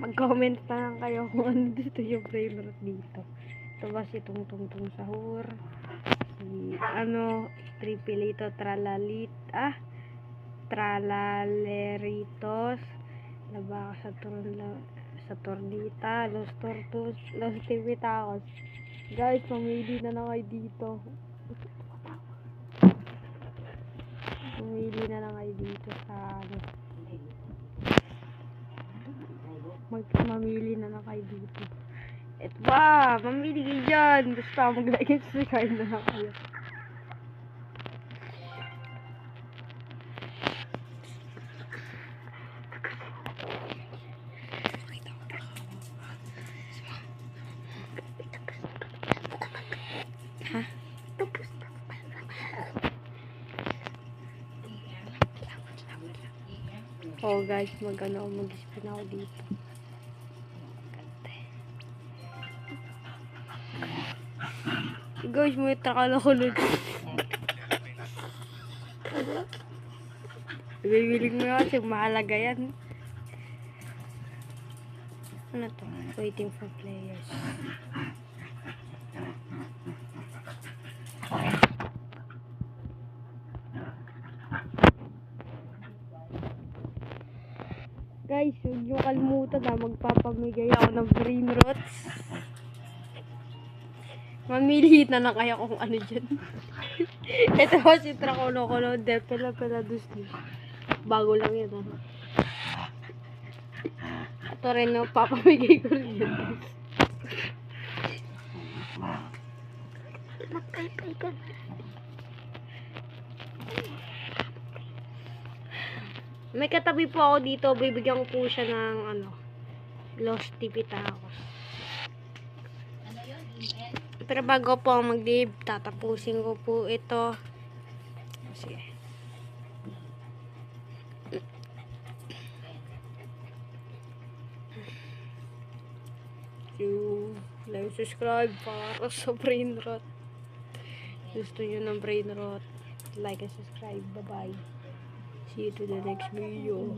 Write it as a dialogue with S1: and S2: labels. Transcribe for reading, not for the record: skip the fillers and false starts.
S1: Mag-comment na lang kayo kung ano dito yung brain rot dito. Ito ba si Tungtungtung Sahur? Si, Tripilito Tralaleritos. Labaka sa Tornita, Los Tortos, Los Tipitacos. Guys, mamili na lang kayo dito. Mamili na lang kayo dito sa mamili na lang kayo dito. Eto ba, mamili kayo dyan. Basta mag-like and subscribe na lang kayo. Ha? Oh guys, mag-spin ako dito. Guys, may takal ako nun. Bibiling mo kasi mahalaga yan. Ano to? Waiting for players. Guys, huwag niyo kalimutan na magpapamigay ako ng brain rots. Mamili na lang kayo kung ano dyan. Ito po si Tracolocolo de Peladus. Bago lang yun, ha. Ito rin, no, papamigay ko rin yun, guys. Magpaypay ka. May katabi po ako dito. Bibigyan ko po siya ng, Los Tipitacos. Pero bago po ako mag-leave, tatapusin ko po ito. Sige. Like, subscribe para sa brain rot. Gusto nyo ng brain rot, like and subscribe. Bye-bye. See you to the next video.